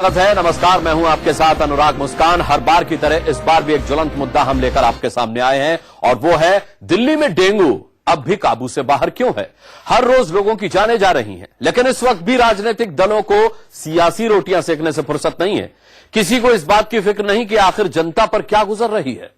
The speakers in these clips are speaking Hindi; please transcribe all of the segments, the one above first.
स्वागत है। नमस्कार, मैं हूं आपके साथ अनुराग मुस्कान। हर बार की तरह इस बार भी एक ज्वलंत मुद्दा हम लेकर आपके सामने आए हैं और वो है दिल्ली में डेंगू अब भी काबू से बाहर क्यों है। हर रोज लोगों की जानें जा रही हैं, लेकिन इस वक्त भी राजनीतिक दलों को सियासी रोटियां सेकने से फुर्सत नहीं है। किसी को इस बात की फिक्र नहीं कि आखिर जनता पर क्या गुजर रही है।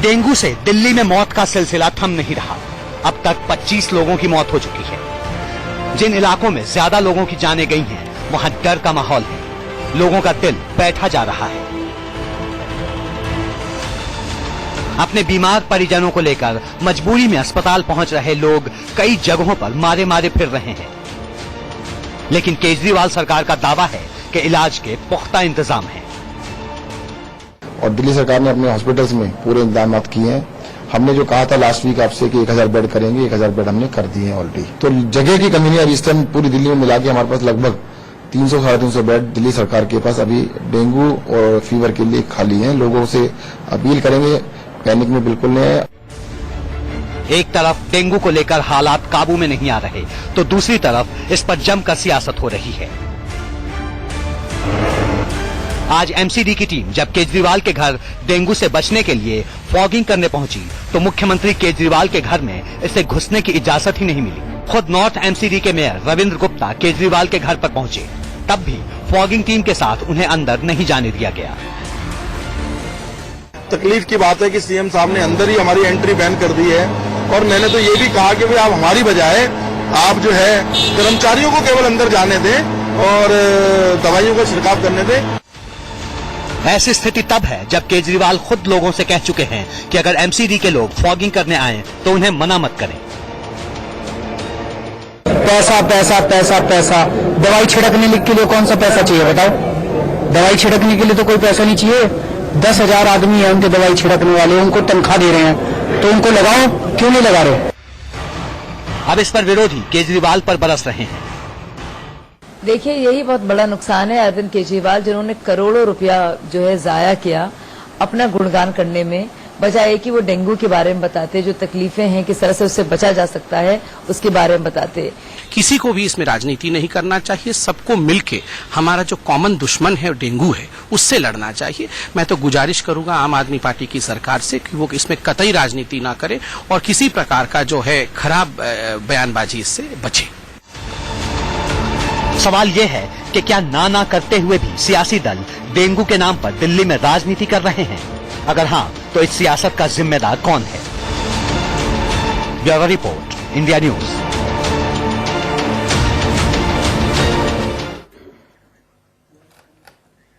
डेंगू से दिल्ली में मौत का सिलसिला थम नहीं रहा। अब तक 25 लोगों की मौत हो चुकी है। जिन इलाकों में ज्यादा लोगों की जानें गई हैं, वहां डर का माहौल है। लोगों का दिल बैठा जा रहा है। अपने बीमार परिजनों को लेकर मजबूरी में अस्पताल पहुंच रहे लोग कई जगहों पर मारे मारे फिर रहे हैं। लेकिन केजरीवाल सरकार का दावा है कि इलाज के पुख्ता इंतजाम हैं। और दिल्ली सरकार ने अपने हॉस्पिटल्स में पूरे इंतजाम किए हैं। हमने जो कहा था लास्ट वीक आपसे कि 1000 बेड करेंगे, 1000 बेड हमने कर दिए हैं ऑलरेडी। तो जगह की कमी नहीं है। इस टाइम पूरी दिल्ली में मिला के हमारे पास लगभग 300-350 बेड दिल्ली सरकार के पास अभी डेंगू और फीवर के लिए खाली हैं। लोगों से अपील करेंगे, पैनिक में बिल्कुल नहीं है। एक तरफ डेंगू को लेकर हालात काबू में नहीं आ रहे, तो दूसरी तरफ इस पर जमकर सियासत हो रही है। आज एमसीडी की टीम जब केजरीवाल के घर डेंगू से बचने के लिए फॉगिंग करने पहुंची, तो मुख्यमंत्री केजरीवाल के घर में इसे घुसने की इजाजत ही नहीं मिली। खुद नॉर्थ एमसीडी के मेयर रविंद्र गुप्ता केजरीवाल के घर पर पहुंचे, तब भी फॉगिंग टीम के साथ उन्हें अंदर नहीं जाने दिया गया। तकलीफ की बात है कि सीएम साहब ने अंदर ही हमारी एंट्री बैन कर दी है। और मैंने तो ये भी कहा कि भाई आप हमारी बजाय आप जो है कर्मचारियों को केवल अंदर जाने दें और दवाइयों का छिड़काव करने दें। ऐसी स्थिति तब है जब केजरीवाल खुद लोगों से कह चुके हैं कि अगर एमसीडी के लोग फॉगिंग करने आए तो उन्हें मना मत करें। पैसा पैसा पैसा पैसा, दवाई छिड़कने के लिए कौन सा पैसा चाहिए बताओ? दवाई छिड़कने के लिए तो कोई पैसा नहीं चाहिए। 10,000 आदमी है उनके दवाई छिड़कने वाले, उनको तनख्वाह दे रहे हैं, तो उनको लगाओ, क्यों नहीं लगा रहे? अब इस पर विरोधी केजरीवाल पर बरस रहे हैं। देखिए, यही बहुत बड़ा नुकसान है अरविंद केजरीवाल, जिन्होंने करोड़ों रुपया जो है जाया किया अपना गुणगान करने में, बजाय कि वो डेंगू के बारे में बताते, जो तकलीफें हैं किस तरह से उससे बचा जा सकता है उसके बारे में बताते। किसी को भी इसमें राजनीति नहीं करना चाहिए। सबको मिलके हमारा जो कॉमन दुश्मन है डेंगू है, उससे लड़ना चाहिए। मैं तो गुजारिश करूंगा आम आदमी पार्टी की सरकार से कि वो इसमें कतई राजनीति ना करे और किसी प्रकार का जो है खराब बयानबाजी इससे बचे। सवाल यह है कि क्या ना करते हुए भी सियासी दल डेंगू के नाम पर दिल्ली में राजनीति कर रहे हैं? अगर हाँ, तो इस सियासत का जिम्मेदार कौन है? Bureau report, India news.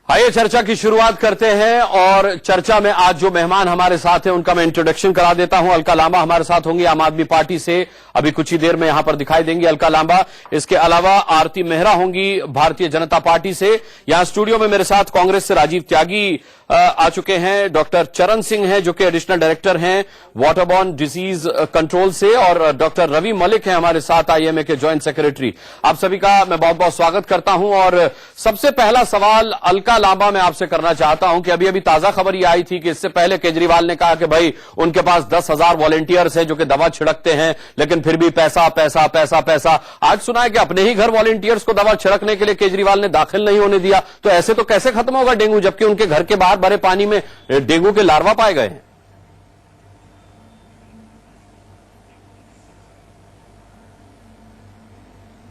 आइए चर्चा की शुरुआत करते हैं और चर्चा में आज जो मेहमान हमारे साथ हैं उनका मैं इंट्रोडक्शन करा देता हूं। अलका लांबा हमारे साथ होंगी आम आदमी पार्टी से, अभी कुछ ही देर में यहां पर दिखाई देंगी अलका लांबा। इसके अलावा आरती मेहरा होंगी भारतीय जनता पार्टी से। यहां स्टूडियो में मेरे साथ कांग्रेस से राजीव त्यागी आ चुके हैं। डॉक्टर चरण सिंह हैं जो कि एडिशनल डायरेक्टर हैं वाटरबॉर्न डिजीज कंट्रोल से, और डॉक्टर रवि मलिक हैं हमारे साथ आईएमए के ज्वाइंट सेक्रेटरी। आप सभी का मैं बहुत बहुत स्वागत करता हूं। और सबसे पहला सवाल अलका लांबा मैं आपसे करना चाहता हूं कि अभी अभी ताजा खबर यह आई थी कि इससे पहले केजरीवाल ने कहा कि भाई उनके पास 10,000 वॉलंटियर्स हैं जो कि दवा छिड़कते हैं, लेकिन फिर भी पैसा पैसा पैसा पैसा। आज सुना है कि अपने ही घर वॉलंटियर्स को दवा छिड़कने के लिए केजरीवाल ने दाखिल नहीं होने दिया। तो ऐसे तो कैसे खत्म होगा डेंगू, जबकि उनके घर के बाहर भरे पानी में डेंगू के लार्वा पाए गए हैं?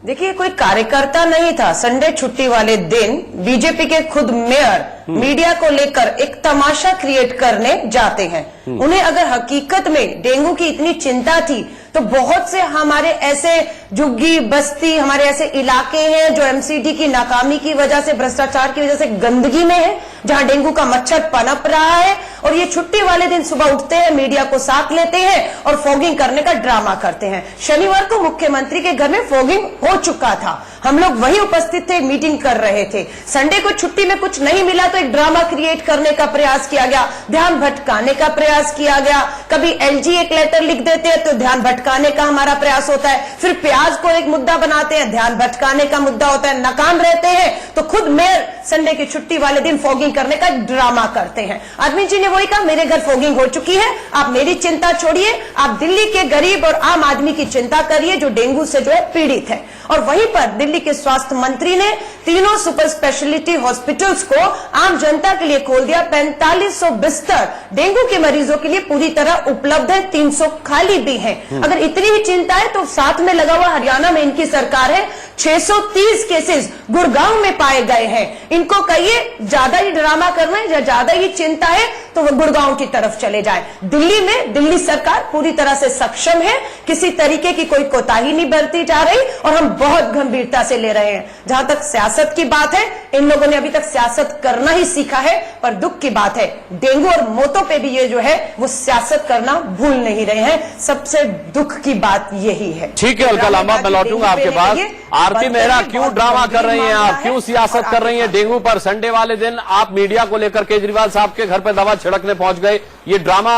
देखिए, कोई कार्यकर्ता नहीं था। संडे छुट्टी वाले दिन बीजेपी के खुद मेयर मीडिया को लेकर एक तमाशा क्रिएट करने जाते हैं। उन्हें अगर हकीकत में डेंगू की इतनी चिंता थी तो बहुत से हमारे ऐसे झुग्गी बस्ती, हमारे ऐसे इलाके हैं जो एमसीडी की नाकामी की वजह से, भ्रष्टाचार की वजह से गंदगी में है, जहां डेंगू का मच्छर पनप रहा है। और ये छुट्टी वाले दिन सुबह उठते हैं, मीडिया को साथ लेते हैं और फॉगिंग करने का ड्रामा करते हैं। शनिवार को मुख्यमंत्री के घर में फॉगिंग हो चुका था, हम लोग वहीं उपस्थित थे, मीटिंग कर रहे थे। संडे को छुट्टी में कुछ नहीं मिला तो एक ड्रामा क्रिएट करने का प्रयास किया गया, ध्यान भटकाने का प्रयास किया गया। कभी एलजी एक लेटर लिख देते हैं तो ध्यान भटकाने का हमारा प्रयास होता है। फिर प्यार आवाज को एक मुद्दा बनाते हैं, ध्यान भटकाने का मुद्दा होता है, नाकाम रहते हैं, तो खुद मेयर संडे की छुट्टी वाले दिन फॉगिंग करने का ड्रामा करते हैं। आदमी जी ने वही कहा, मेरे घर फॉगिंग हो चुकी है, आप मेरी चिंता छोड़िए, आप दिल्ली के गरीब और आम आदमी की चिंता करिए जो डेंगू से जो है पीड़ित है। और वहीं पर दिल्ली के स्वास्थ्य मंत्री ने तीनों सुपर स्पेशलिटी हॉस्पिटल्स को आम जनता के लिए खोल दिया। 4500 बिस्तर डेंगू के मरीजों के लिए पूरी तरह उपलब्ध है, 300 खाली भी हैं। अगर इतनी ही चिंता है तो साथ में लगा हुआ हरियाणा में इनकी सरकार है, 630 केसेस गुड़गांव में पाए गए हैं। इनको कहिए ज्यादा ही ड्रामा करना है या ज्यादा ही चिंता है तो वो गुड़गांव की तरफ चले जाए। दिल्ली में दिल्ली सरकार पूरी तरह से सक्षम है, किसी तरीके की कोई कोताही नहीं बरती जा रही और हम बहुत गंभीरता से ले रहे हैं। जहां तक सियासत की बात है, इन लोगों ने अभी तक सियासत करना ही सीखा है, पर दुख की बात है डेंगू और मौतों पे भी ये जो है वो सियासत करना भूल नहीं रहे हैं। सबसे दुख की बात यही है। ठीक है अलका लांबा, मैं लौटूंगा आपके पास। आरती मेहरा, क्यों ड्रामा कर रही हैं आप, क्यों सियासत कर रही हैं डेंगू पर? संडे वाले दिन आप मीडिया को लेकर केजरीवाल साहब के घर पर दवा छिड़कने पहुंच गए, ये ड्रामा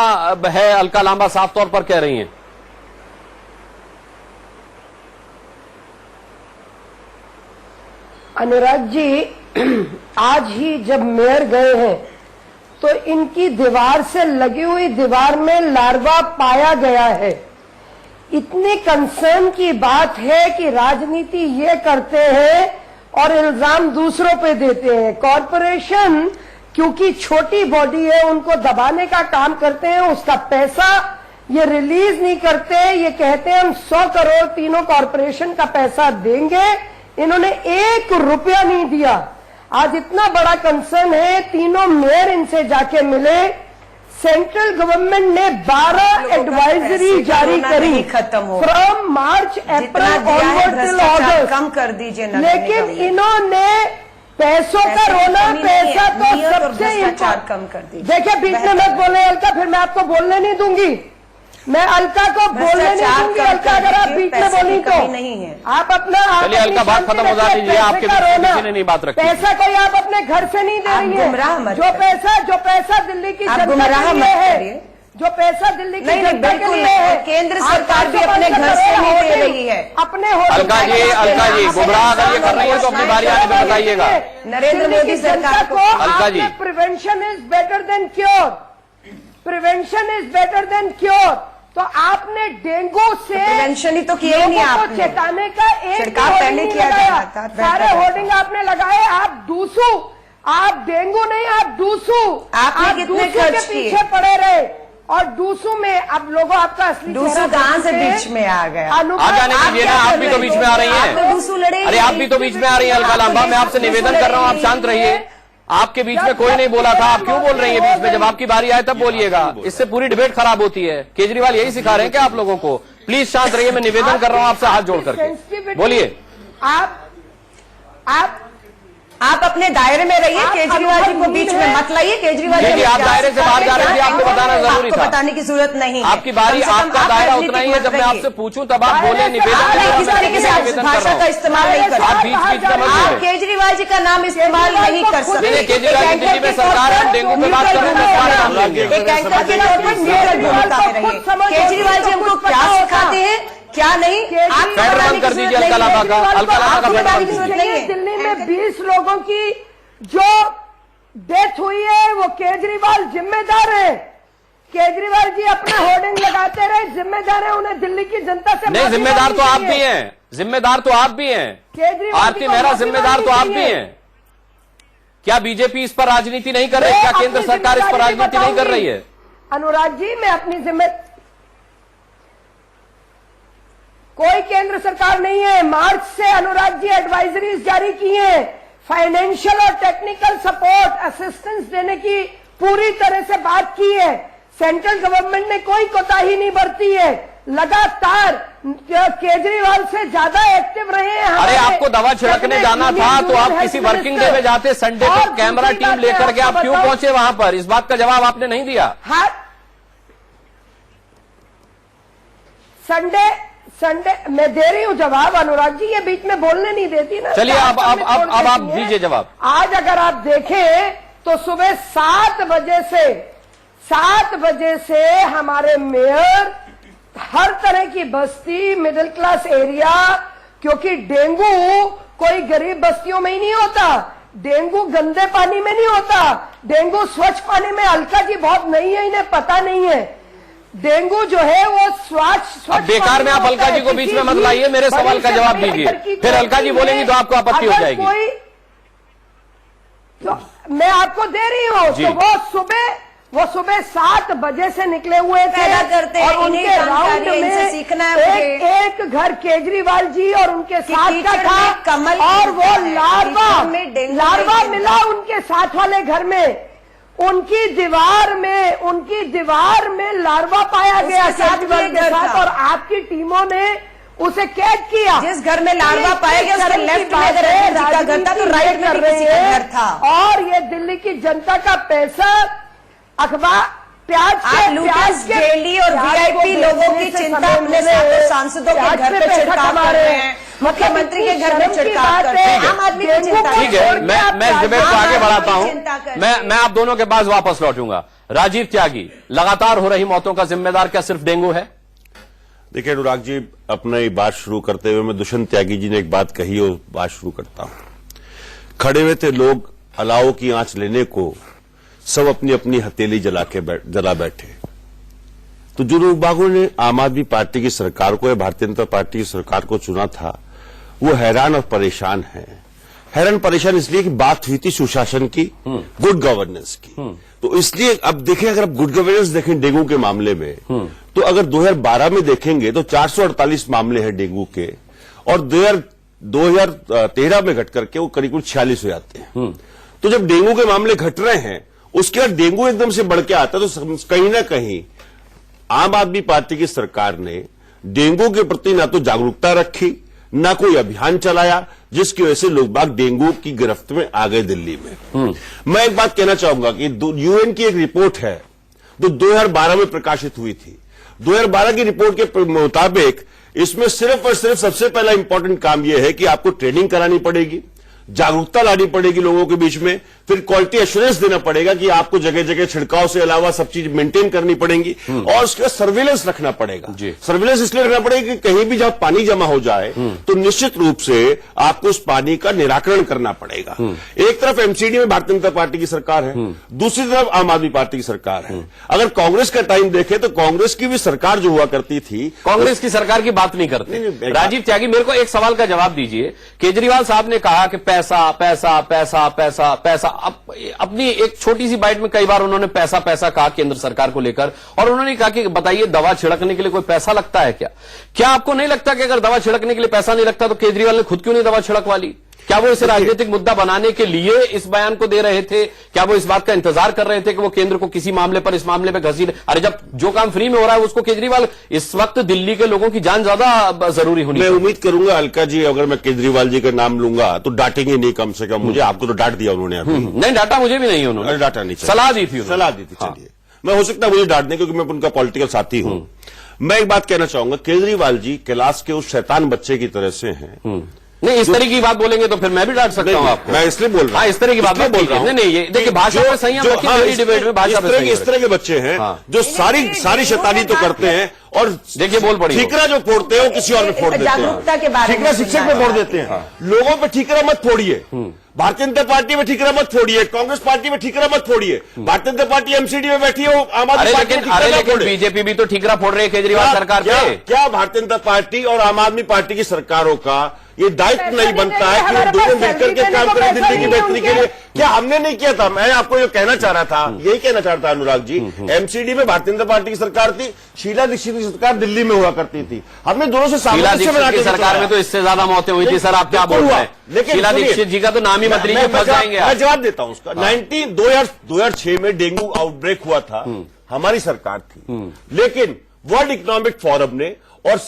है अलका लांबा साफ तौर पर कह रही हैं। अनुराग जी, आज ही जब मेयर गए हैं तो इनकी दीवार से लगी हुई दीवार में लार्वा पाया गया है। इतनी कंसर्न की बात है कि राजनीति ये करते हैं और इल्जाम दूसरों पे देते हैं। कॉरपोरेशन क्योंकि छोटी बॉडी है, उनको दबाने का काम करते हैं, उसका पैसा ये रिलीज नहीं करते। ये कहते हैं हम 100 करोड़ तीनों कॉरपोरेशन का पैसा देंगे, इन्होंने 1 रुपया नहीं दिया। आज इतना बड़ा कंसर्न है, तीनों मेयर इनसे जाके मिले। सेंट्रल गवर्नमेंट ने 12 एडवाइजरी जारी करी from March April onward till August, कम कर दीजिए। लेकिन इन्होंने पैसों का रोना, पैसा तो सबसे कम कर दीजिए। देखिए बीच में मत बोले अलका, फिर मैं आपको बोलने नहीं दूंगी। मैं अलका को बोलने नहीं दूंगी। अलका अगर आप बीच में बोली तो नहीं है। आप अपना चलिए अलका, बात खत्म हो जाती है, आपके किसी ने नहीं बात रखी। पैसा कोई आप अपने घर से नहीं दे रही है। जो पैसा दिल्ली की जनता के लिए है, जो पैसा दिल्ली की जनता के लिए है, केंद्र सरकार भी अपने घर से नहीं दे रही है। अपने अलका जी गुमराह अगर ये कर रही है तो अपनी बारी आने में बताइएगा। नरेंद्र मोदी सरकार को Alka ji, prevention is better than cure, prevention is better than cure. तो आपने डेंगू से प्रिवेंशन ही तो किया ही नहीं आपने। चेताने का एक छिड़काव पहले किया जाना था। सारे होर्डिंग आपने लगाए। आप डूसू, आप डेंगू नहीं, आप डूसू, आपने कितने खर्च किए? पीछे पड़े रहे और डूसू में अब लोगों आपका असली डूसू कहां से बीच में आ गया? आ जाने दीजिए ना, आप भी तो बीच में आ रही हैं। डूसू लड़े, अरे आप भी तो बीच में आ रही हैं अलका लांबा, मैं आपसे निवेदन कर रहा हूं आप शांत रहिए। आपके बीच में कोई नहीं बोला था, आप क्यों बोल रही हैं बीच में? जब आपकी बारी आए तब बोलिएगा, इससे पूरी डिबेट खराब होती है। केजरीवाल यही सिखा रहे हैं क्या आप लोगों को? प्लीज शांत रहिए, मैं निवेदन कर रहा हूं आपसे हाथ जोड़ करके। बोलिए। आप अपने दायरे में रहिए, केजरीवाल जी को बीच में मत लाइए। केजरीवाल जी आप दायरे से बाहर जा रहे थे, आपको बताना जरूरी था। बताने की जरूरत नहीं, आपकी बारी, आपका दायरा उतना ही है। जब मैं आपसे पूछूं तब आप बोले, निवेदन किस तरीके से भाषा का इस्तेमाल नहीं कर आप बीच में आप केजरीवाल जी का नाम इस्तेमाल नहीं कर सकते। केजरीवाल की दिल्ली में सरकार है, डेंगू पे बात कर रहे हैं। केजरीवाल जी हमको क्या सिखाते हैं क्या नहीं, आप बंद कर दीजिए अलका लांबा का। अलका लांबा का दिल्ली में 20 लोगों की जो डेथ हुई है वो केजरीवाल जिम्मेदार है। केजरीवाल जी अपना होर्डिंग लगाते रहे, जिम्मेदार है, उन्हें दिल्ली की जनता से नहीं। जिम्मेदार तो आप भी हैं, जिम्मेदार तो आप भी हैं। आरती मेहरा, जिम्मेदार तो आप भी हैं। क्या बीजेपी इस पर राजनीति नहीं कर रही? क्या केंद्र सरकार इस पर राजनीति नहीं कर रही है? अनुराग जी, मैं अपनी कोई केंद्र सरकार नहीं है। मार्च से अनुराग जी एडवाइजरीज जारी की हैं, फाइनेंशियल और टेक्निकल सपोर्ट असिस्टेंस देने की पूरी तरह से बात की है। सेंट्रल गवर्नमेंट ने कोई कोताही नहीं बरती है, लगातार केजरीवाल से ज्यादा एक्टिव रहे हैं। अरे आपको दवा छिड़कने जाना था तो आप किसी वर्किंग डे में जाते, संडे को कैमरा टीम लेकर के आप क्यों पहुंचे वहां पर? इस बात का जवाब आपने नहीं दिया। हाँ, संडे मैं दे रही हूं जवाब। अनुराग जी ये बीच में बोलने नहीं देती ना। चलिए अब आप दीजिए जवाब। आज अगर आप देखें तो सुबह 7 बजे से हमारे मेयर हर तरह की बस्ती, मिडिल क्लास एरिया, क्योंकि डेंगू कोई गरीब बस्तियों में ही नहीं होता, डेंगू गंदे पानी में नहीं होता, डेंगू स्वच्छ पानी में। अलका जी बहुत नई है, इन्हें पता नहीं है। डेंगू जो है वो स्वच्छ बेकार में आप अलका जी को बीच में मत लाइए, मेरे सवाल का जवाब दीजिए। फिर अलका जी बोलेंगी तो आपको आपत्ति हो जाएगी। तो मैं आपको दे रही हूँ, तो वो सुबह 7 बजे से निकले हुए थे करते और हैं, उनके राउंड में सीखना है एक घर केजरीवाल जी और उनके साथ का था, कमल और वो लार्वा मिला उनके साथ वाले घर में। उनकी दीवार में लार्वा पाया गया केजरीवाल के साथ, और आपकी टीमों ने उसे कैद किया। जिस घर में लार्वा पाया गया उसके लेफ्ट में अगर अजीत जी का घर था तो राइट में किसी का घर था। और ये दिल्ली की जनता का पैसा अखबार प्याज के डेली और वीआईपी लोगों की चिंता अपने सांसदों के घर पे छिड़काव कर रहे हैं, मुख्यमंत्री के घर में छिड़काव कर रहे हैं, आम आदमी की चिंता। ठीक है, मैं इस डिबेट को आगे बढ़ाता हूं। मैं आप दोनों के पास वापस लौटूंगा। राजीव त्यागी, लगातार हो रही मौतों का जिम्मेदार क्या सिर्फ डेंगू है? देखिए अनुराग जी, अपना ये बात शुरू करते हुए मैं दुष्यंत त्यागी जी ने एक बात कही और बात शुरू करता हूं। खड़े हुए थे लोग अलाव की आंच लेने को, सब अपनी अपनी हथेली जला बैठे। तो जो लोग ने आम आदमी पार्टी की सरकार को या भारतीय जनता पार्टी की सरकार को चुना था, वो हैरान और परेशान है। हैरान परेशान इसलिए कि बात हुई थी सुशासन की, गुड गवर्नेंस की। तो इसलिए अब देखें, अगर आप गुड गवर्नेंस देखें डेंगू के मामले में, तो अगर 2012 में देखेंगे तो 448 मामले हैं डेंगू के, और 2013 में घट करके वो करीब 46 हो जाते हैं। तो जब डेंगू के मामले घट रहे हैं, उसके बाद डेंगू एकदम से बढ़ के आता है, तो कहीं ना कहीं आम आदमी पार्टी की सरकार ने डेंगू के प्रति ना तो जागरूकता रखी, ना कोई अभियान चलाया, जिसकी वजह से लोग बाग डेंगू की गिरफ्त में आ गए दिल्ली में। मैं एक बात कहना चाहूंगा कि यूएन की एक रिपोर्ट है जो 2012 में प्रकाशित हुई थी। 2012 की रिपोर्ट के मुताबिक इसमें सिर्फ और सिर्फ सबसे पहला इंपॉर्टेंट काम यह है कि आपको ट्रेनिंग करानी पड़ेगी, जागरूकता लानी पड़ेगी लोगों के बीच में, फिर क्वालिटी एश्योरेंस देना पड़ेगा कि आपको जगह जगह छिड़काव से अलावा सब चीज मेंटेन करनी पड़ेगी, और उसके सर्विलेंस रखना पड़ेगा। सर्विलेंस इसलिए रखना पड़ेगा कि कहीं भी जब पानी जमा हो जाए तो निश्चित रूप से आपको उस पानी का निराकरण करना पड़ेगा। एक तरफ एमसीडी में भारतीय जनता पार्टी की सरकार है, दूसरी तरफ आम आदमी पार्टी की सरकार है। अगर कांग्रेस का टाइम देखें तो कांग्रेस की भी सरकार जो हुआ करती थी, कांग्रेस की सरकार की बात नहीं करते। राजीव त्यागी, मेरे को एक सवाल का जवाब दीजिए। केजरीवाल साहब ने कहा कि पैसा पैसा पैसा पैसा पैसा, अपनी एक छोटी सी बाइट में कई बार उन्होंने पैसा पैसा कहा केंद्र सरकार को लेकर, और उन्होंने कहा कि बताइए दवा छिड़कने के लिए कोई पैसा लगता है क्या आपको नहीं लगता कि अगर दवा छिड़कने के लिए पैसा नहीं लगता तो केजरीवाल ने खुद क्यों नहीं दवा छिड़कवा ली? क्या वो इसे राजनीतिक मुद्दा बनाने के लिए इस बयान को दे रहे थे? क्या वो इस बात का इंतजार कर रहे थे कि वो केंद्र को किसी मामले पर इस मामले पर घसीटे? अरे जब जो काम फ्री में हो रहा है उसको केजरीवाल, इस वक्त दिल्ली के लोगों की जान ज्यादा जरूरी होनी। मैं उम्मीद करूंगा अलका जी, अगर मैं केजरीवाल जी का नाम लूंगा तो डांटेंगे नहीं, कम से कम मुझे। आपको तो डांट दिया उन्होंने अभी। नहीं डांटा मुझे भी नहीं, उन्होंने डांटा नहीं, सलाह दी थी। चलिए, मैं हो सकता है मुझे डांट दें क्योंकि मैं उनका पॉलिटिकल साथी हूं। मैं एक बात कहना चाहूंगा, केजरीवाल जी क्लास के उस शैतान बच्चे की तरह से हैं। नहीं, इस तरह की बात बोलेंगे तो फिर मैं भी डांट सकता हूं आपको। मैं इसलिए बोल रहा हूं, इस तरह की बात मैं बोल रहा हूं। नहीं, ये देखिए भाषा में संयम रखिए, मेरी डिबेट में भाषा में संयम। इस तरह के बच्चे हैं जो सारी शैतानी तो करते हैं, और देखिए बोल पड़ी ठीकरा जो फोड़ते हैं वो किसी और में फोड़ देते हैं। जागरूकता के बारे में ठीकरा शिक्षक में फोड़ देते हैं। लोगों पे ठीकरा मत फोड़िए। भारतीय जनता पार्टी में ठीकरा मत फोड़िए, कांग्रेस पार्टी में ठीकरा मत फोड़िए। भारतीय जनता पार्टी एमसीडी में बैठी है, आम आदमी पार्टी लेकिन बीजेपी भी तो ठीकरा फोड़ रही है केजरीवाल सरकार पे। क्या भारतीय जनता पार्टी और आम आदमी पार्टी की सरकारों का ये दायित्व नहीं बनता है कि वो दोनों मिलकर के काम करें दिल्ली की बेहतरी के लिए? क्या हमने नहीं किया था? मैं आपको ये कहना चाह रहा था, यही कहना चाहता अनुराग जी। एमसीडी में भारतीय जनता पार्टी की सरकार थी, शीला दीक्षित की सरकार दिल्ली में हुआ करती थी। हमने दोनों से सामंजस्य बना के सरकार में तो इससे ज्यादा मौतें हुई थी। सर आप क्या बोल रहे हैं? लेकिन शीला दीक्षित जी का तो नाम ही मत लीजिए, फंस जाएंगे। मैं जवाब देता हूं उसका। 2006 में डेंगू आउटब्रेक हुआ था, हमारी सरकार थी, लेकिन वर्ल्ड इकोनॉमिक फोरम ने और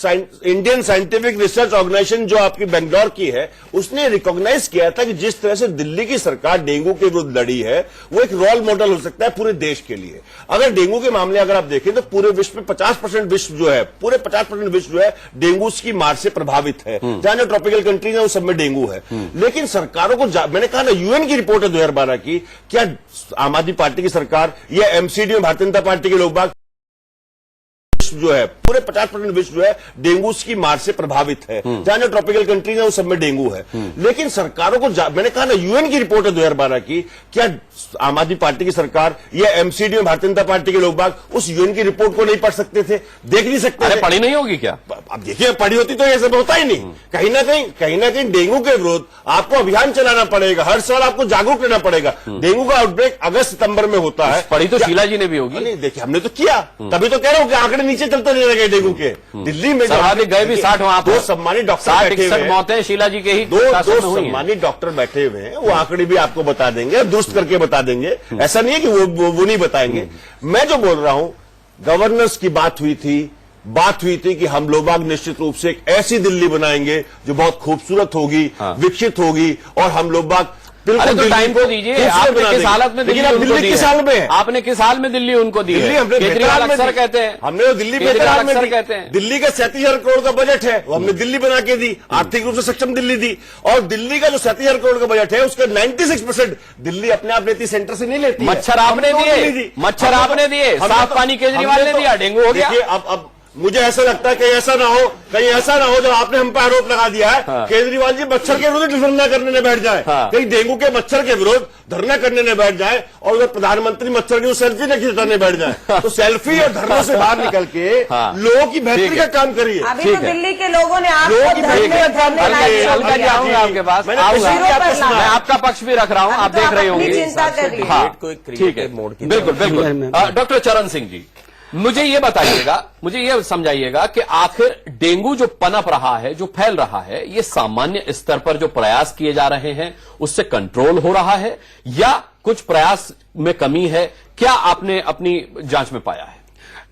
इंडियन साइंटिफिक रिसर्च ऑर्गेनाइजेशन जो आपकी बेंगलोर की है, उसने रिकॉग्नाइज किया था कि जिस तरह से दिल्ली की सरकार डेंगू के विरुद्ध लड़ी है, वो एक रोल मॉडल हो सकता है पूरे देश के लिए। अगर डेंगू के मामले अगर आप देखें तो पूरे विश्व में 50% विश्व जो है, पूरे 50% विश्व जो है डेंगू की मार से प्रभावित है। जहां जो ट्रॉपिकल कंट्रीज है उस सब में डेंगू है। लेकिन सरकारों को, मैंने कहा ना, यूएन की रिपोर्ट है 2012 की, क्या आम आदमी पार्टी की सरकार या एमसीडी में भारतीय जनता पार्टी के लोग बाग विश्व जो है, पूरे 50% विश्व जो है डेंगू की मार से प्रभावित है। जहां जो ट्रॉपिकल कंट्रीज है उस सब में डेंगू है। लेकिन सरकारों को, मैंने कहा ना, यूएन की रिपोर्ट है 2012 की, क्या आम आदमी पार्टी की सरकार या एमसीडी में भारतीय जनता पार्टी के लोग बाग उस यूएन की रिपोर्ट को नहीं पढ़ सकते थे, देख नहीं सकते थे? पढ़ी नहीं होगी क्या? अब देखिए, पढ़ी होती तो ये सब होता ही नहीं। कहीं ना कहीं डेंगू के विरुद्ध आपको अभियान चलाना पड़ेगा, हर साल आपको जागरूक रहना पड़ेगा। डेंगू का आउटब्रेक अगस्त सितंबर में होता है। पढ़ी तो शीला जी ने भी होगी। नहीं, देखिए हमने तो किया, तभी तो कह रहा हूं कि आंकड़े नीचे चलते नहीं लगे डेंगू के। दिल्ली में सर्वाधिक गए भी 60, वहां दो सम्मानित डॉक्टर बैठे हुए हैं, मौतें शीला जी के ही दो सम्मानित डॉक्टर बैठे हुए हैं, वो आंकड़े भी आपको बता देंगे, दुरुस्त करके बता देंगे। ऐसा नहीं है कि वो नहीं बताएंगे। मैं जो बोल रहा हूं, गवर्नर्स की बात हुई थी कि हम लोग निश्चित रूप से एक ऐसी दिल्ली बनाएंगे जो बहुत खूबसूरत होगी, विकसित होगी, और हम लोग अरे तो टाइम को दीजिए। आपने किस हालत में दिल्ली किस साल में, आपने किस साल में दिल्ली उनको दी है? केजरीवाल अक्सर कहते हैं, हमने तो दिल्ली केजरीवाल अक्सर कहते हैं दिल्ली का 37,000 करोड़ का बजट है, वो हमने दिल्ली बना के दी, आर्थिक रूप से सक्षम दिल्ली दी। और दिल्ली का जो 37,000 करोड़ का बजट है उसका 96% दिल्ली अपने आप लेती, सेंटर से नहीं लेती। मच्छर आपने दिए, मच्छर आपने दिए, साफ पानी केजरीवाल ने दिया, डेंगू हो गया। अब मुझे ऐसा लगता है कहीं ऐसा ना हो जब आपने हम पे आरोप लगा दिया है, केजरीवाल जी मच्छर के विरुद्ध धरना करने न बैठ जाए, कहीं डेंगू के मच्छर के विरुद्ध धरना करने न बैठ जाए, और उधर प्रधानमंत्री मच्छर की सेल्फी न खिंचाने बैठ जाए। तो सेल्फी और धरना से बाहर निकल के लोगों की बेहतरी का काम करिए। अभी तो दिल्ली के लोगों ने आपको आऊंगा आपके पास, मैं आपका पक्ष भी रख रहा हूं, आप देख रहे होंगे। चिंता करिए। ठीक है, बिल्कुल। डॉक्टर चरण सिंह जी, मुझे ये बताइएगा, मुझे ये समझाइएगा कि आखिर डेंगू जो पनप रहा है, जो फैल रहा है, ये सामान्य स्तर पर जो प्रयास किए जा रहे हैं उससे कंट्रोल हो रहा है या कुछ प्रयास में कमी है? क्या आपने अपनी जांच में पाया है?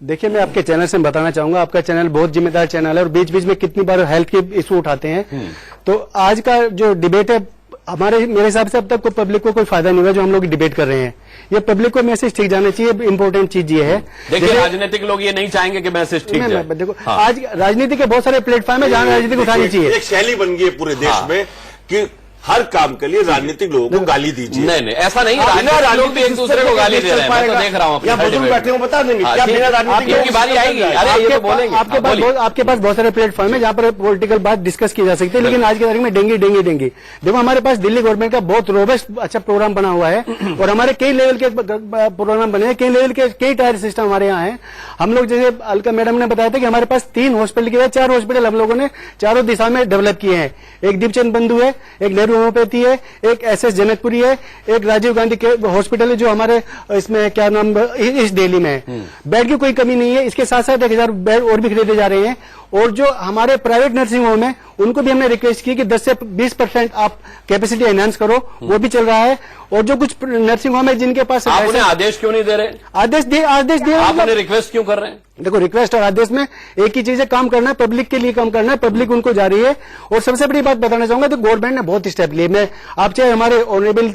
देखिए, मैं आपके चैनल से बताना चाहूंगा, आपका चैनल बहुत जिम्मेदार चैनल है और बीच बीच में कितनी बार हेल्थ के इशू उठाते हैं। तो आज का जो डिबेट है, मेरे हिसाब से अब तक पब्लिक को कोई फायदा नहीं हुआ जो हम लोग डिबेट कर रहे हैं। ये पब्लिक को मैसेज ठीक जाना चाहिए। इंपॉर्टेंट चीज ये है, देखिए राजनीतिक लोग ये नहीं चाहेंगे कि मैसेज ठीक जाए। देखो, आज राजनीति के बहुत सारे प्लेटफॉर्म है जहां राजनीति उठानी चाहिए। एक शैली बन गई है पूरे देश में कि हर काम के लिए राजनीतिक लोगों को गाली दीजिए। नहीं, ऐसा नहीं, राजनीतिक लोग भी एक दूसरे को गाली दे रहे हैं। मैं तो देख रहा हूँ, बुजुर्ग बैठे हो बता देंगे क्या बिना राजनीतिक की बारी आएगी। अरे ये तो बोलेंगे। आपके पास बहुत सारे प्लेटफॉर्म है जहां पर पॉलिटिकल बात डिस्कस की जा सकती है, लेकिन आज की तारीख में डेंगी देखो, हमारे पास दिल्ली गवर्नमेंट का बहुत रोबस्ट अच्छा प्रोग्राम बना हुआ है और हमारे कई लेवल के प्रोग्राम बने हैं, कई लेवल के कई टायर सिस्टम हमारे यहाँ है। हम लोग, जैसे अलका मैडम ने बताया था कि हमारे पास 3 हॉस्पिटल की 4 हॉस्पिटल हम लोगों ने चारों दिशा में डेवलप किए हैं। एक दीपचंद बंधु है, एक नेहरू होम्योपैथी है, एक एसएस जनकपुरी है, एक राजीव गांधी के हॉस्पिटल है जो हमारे इसमें क्या नाम इस दिल्ली में है। बेड की कोई कमी नहीं है। इसके साथ साथ 1000 बेड और भी खरीदे जा रहे हैं। और जो हमारे प्राइवेट नर्सिंग होम है उनको भी हमने रिक्वेस्ट की कि 10 से 20% आप कैपेसिटी एनहांस करो, वो भी चल रहा है। और जो कुछ नर्सिंग होम है जिनके पास, आप उन्हें आदेश क्यों नहीं दे रहे? आदेश दिए आप उन्हें रिक्वेस्ट क्यों कर रहे हैं? देखो, रिक्वेस्ट और आदेश में एक ही चीज है, काम करना है, पब्लिक के लिए काम करना है, पब्लिक उनको जा रही है। और सबसे बड़ी बात बताना चाहूंगा, तो गवर्नमेंट ने बहुत स्टेप लिए। मैं आप चाहे हमारे ऑनरेबल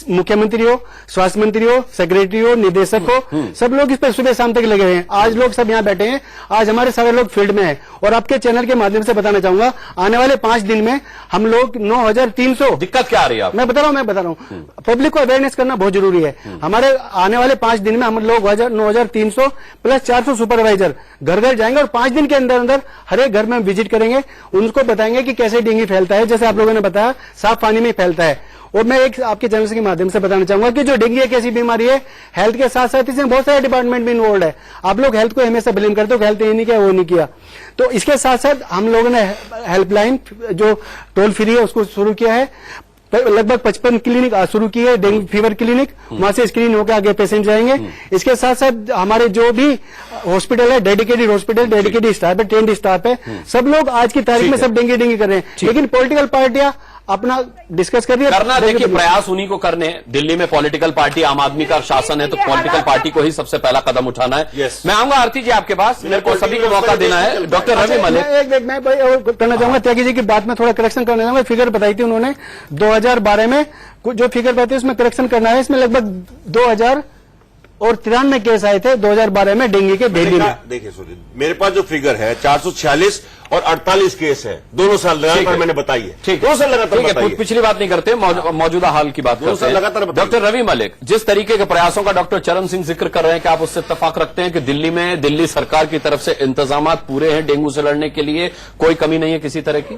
मुख्यमंत्री हो, स्वास्थ्य मंत्री हो, सेक्रेटरी हो, निदेशक हो, सब लोग इस पर सुबह शाम तक लगे हैं। आज लोग सब यहाँ बैठे हैं, आज हमारे सारे लोग फील्ड में हैं। और आपके चैनल के माध्यम से बताना चाहूंगा, आने वाले 5 दिन में हम लोग 9,300। दिक्कत क्या आ रही है? मैं बता रहा हूँ, पब्लिक को अवेयरनेस करना बहुत जरूरी है। हमारे आने वाले 5 दिन में हम लोग 9,300 प्लस 400 सुपरवाइजर घर घर जाएंगे और 5 दिन के अंदर अंदर हर एक घर में हम विजिट करेंगे, उनको बताएंगे कि कैसे डेंगू फैलता है। जैसे आप लोगों ने बताया, साफ पानी में फैलता है। और मैं एक आपके चैनल के माध्यम से बताना चाहूंगा कि जो डेंगू एक ऐसी बीमारी है, हेल्थ के साथ साथ इसमें बहुत सारे डिपार्टमेंट भी इन्वॉल्व है। आप लोग हेल्थ को हमेशा ब्लेम करते हो, हेल्थ ये नहीं किया, वो नहीं किया। तो इसके साथ साथ हम लोगों ने हेल्पलाइन जो टोल फ्री है उसको शुरू किया है। लगभग 55 क्लिनिक शुरू की है, डेंगू फीवर क्लिनिक, वहां से स्क्रीन होकर आगे पेशेंट जाएंगे। इसके साथ साथ हमारे जो भी हॉस्पिटल है, डेडिकेटेड हॉस्पिटल, डेडिकेटेड स्टाफ है, ट्रेंड स्टाफ है, सब लोग आज की तारीख में सब डेंगू कर रहे हैं। लेकिन पॉलिटिकल पार्टियां अपना डिस्कस कर रही है करना। देखिए, प्रयास उन्हीं को करने हैं। दिल्ली में पॉलिटिकल पार्टी आम आदमी का शासन है, तो पॉलिटिकल पार्टी को ही सबसे पहला कदम उठाना है। मैं आऊंगा आरती जी आपके पास, मेरे को सभी को मौका देना है। डॉक्टर रवि मलिक, मैं करना चाहूंगा, त्यागी जी की बात में थोड़ा करेक्शन करना चाहूंगा। फिगर बताई थी उन्होंने 2012 में, जो फिगर बताई उसमें करेक्शन करना है। इसमें लगभग और 93 केस आए थे 2012 में डेंगू के दिल्ली में। देखिए सुनिए, मेरे पास जो फिगर है 446 और 48 केस है, दोनों साल लगातार मैंने बताई है। ठीक, 2 साल लगातार बताई है। पिछली बात नहीं करते, मौजूदा हाल की बात करते हैं। लगातार डॉक्टर रवि मलिक, जिस तरीके के प्रयासों का डॉक्टर चरण सिंह जिक्र कर रहे हैं, कि आप उससे इत्तेफाक रखते हैं कि दिल्ली में दिल्ली सरकार की तरफ से इंतजाम पूरे हैं डेंगू से लड़ने के लिए, कोई कमी नहीं है किसी तरह की?